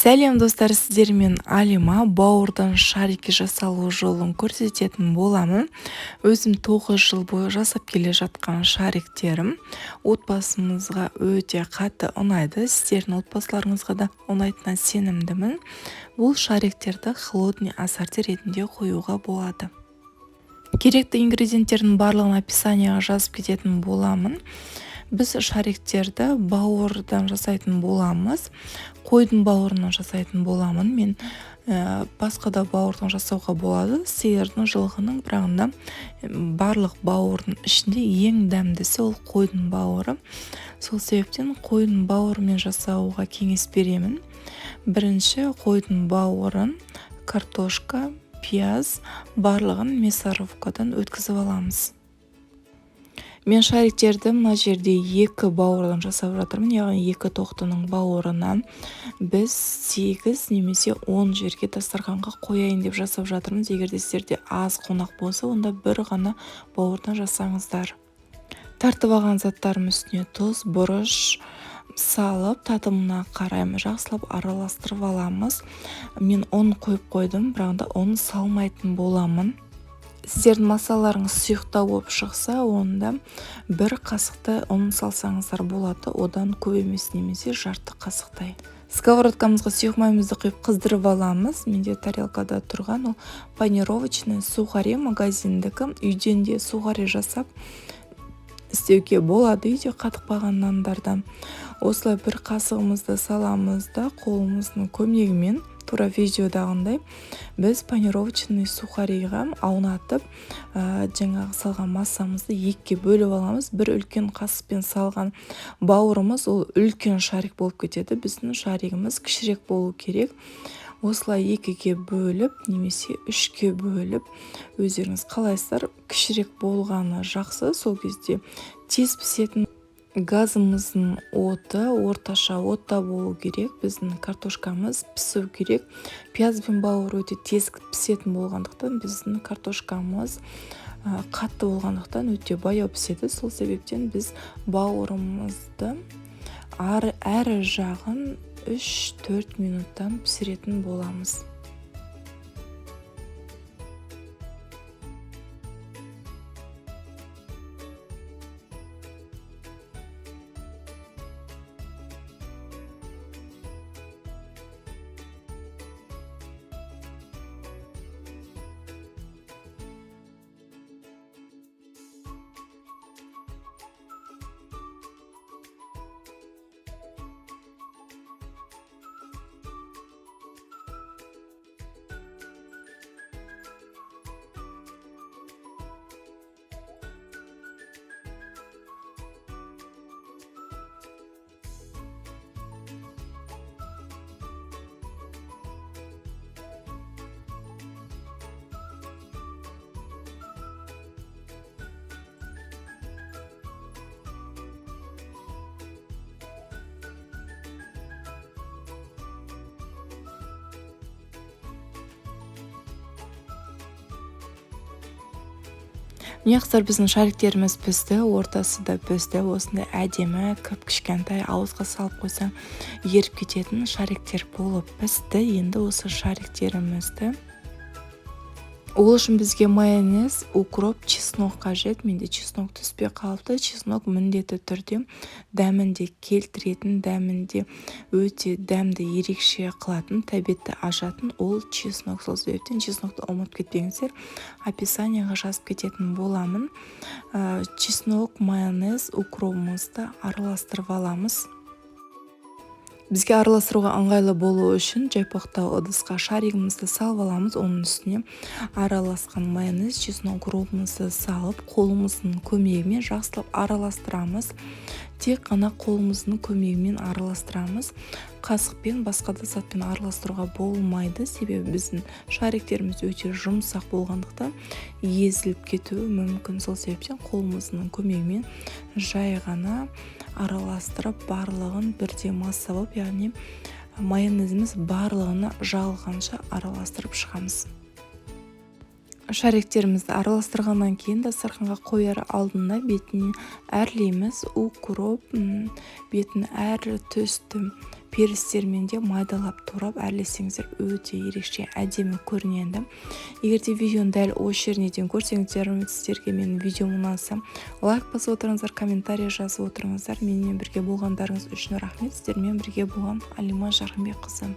Сәлем достар, сіздермен Алима бауырдан шарики жасалу жолын көрсететін боламын. Өзім 9 жыл бойы жасап келе жатқан шариктерім отбасымызға өте қатты ұнайды. Сіздердің отбасыларыңызға да ұнайтынына сенімдімін. Бұл шариктерді холодный ассорти ретінде қоюға болады. Керекті ингредиенттердің барлығын описанияға жазып кететін боламын. Біз шариктерді бауырдан жасайтын боламыз. Қойдың бауырынан жасайтын боламын. Мен басқа да бауырдан жасауға болады. Сиырдың, жылқының, бірағында барлық бауырдың ішінде ең дәмдісі ол қойдың бауыры. Сол себептен қойдың бауырымен жасауға кеңес беремін. Бірінші қойдың бауырын, картошка, пияз барлығын мясорубкадан өткізіп аламыз. Мен шариктерді мына жерде 2 бауырдан жасап жатырмын, яғни 2 тоқтының бауырынан біз 8 немесе 10 жерге дастарханға қояйын деп жасап жатырмыз. Егер де сіздерде аз қонақ болса, онда бір ғана бауырдан жасаңыздар. Тартып алған заттарым үстіне тұз, бұрыш салып, татымына қарай жақсылап араластырып аламыз. Мен ұн қойып қойдым, бірақ ұн салмайтын боламын. Сіздердің масаларыңыз сұйықтау болып шықса, онда бір қасықты ұн салсаңыздар болады, одан көп емес, немесе жарты қасықтай. Сковородкамызға сұйық майымызды құйып қыздырып аламыз. Менде тарелкада тұрған ол панировочный сухари магазиндікі. Үйден де сухари жасап істеуге болады, үйде қатық қалған нандардан. Осылай бір қасығымызды саламыз да, қолымыздың көмегімен, тура видеодағындай, біз панировочный сухариға аунатып, жаңағы салған массамызды 2-ге бөліп аламыз. Бір үлкен қасықпен салған бауырымыз ол үлкен шарик болып кетеді. Біздің шаригіміз кішірек болу керек. Осылай 2-ге бөліп, немесе 3-ге бөліп, өздеріңіз қалайсыздар, кішірек болғаны жақсы. Сол кезде тез пісетін. Газымыздың оты орташа отта болу керек. Біздің картошкамыз пісу керек. Пияз бен бауыр өте тез пісетін болғандықтан, біздің картошкамыз қатты болғандықтан өте баяу піседі. Сол себептен біз бауырымызды әр жағын 3-4 минуттан пісіретін боламыз. Неқсар біздің шариктеріміз пісті, ортасы да пісті. Осындай әдемі, кішкентай ауызға салып қойсаң еріп кететін шариктер болып пісті. Енді осы шариктерімізді ол үшін бізге майонез, укроп, чеснок қажет. Менде чеснок түспей қалыпты. Чеснок міндетті түрде дәмінде келтіретін, дәмінде өте дәмді ерекше қылатын, тәбетті ашатын ол чеснок. Сол себептен чеснокты ұмытып кетпеңіздер. Описанияға жазып кететін боламын. Чеснок, майонез, укропымызды араластырып аламыз. Бізге араластыруға ыңғайлы болу үшін жайпақтау ыдысқа шаригімізді салып аламыз. Оның үстіне араласқан майонез, чеснок, укропымызды салып, қолымыздың көмегімен жақсылап араластырамыз. Тек қана қолымыздың көмегімен араластырамыз. Қасықпен, басқа да затпен араластыруға болмайды. Себебі біздің шариктеріміз өте жұмсақ болғандықтан езіліп кетуі мүмкін. Сол себептен қолымыздың көмегімен жай ғана араластырып, барлығын бірде масса болып, яғни майонезіміз барлығына жағылғанша араластырып шығамыз. шариктерімізді араластырғаннан кейін дастарханға қояр алдында бетін әрлейміз. укроп, бетін әр түсті перістермен де майдалап турап әрлесеңіздер өте ерекше әдемі көрінеді. Егер де видеоны дәл осы жерінен көрсеңіздер, сіздерге менің видеом ұнаса лайк басып отырыңыздар, комментарий жазып отырыңыздар. Менімен бірге болғандарыңыз үшін рахмет. Сіздермен бірге болған Алима Жарғынбекқызы.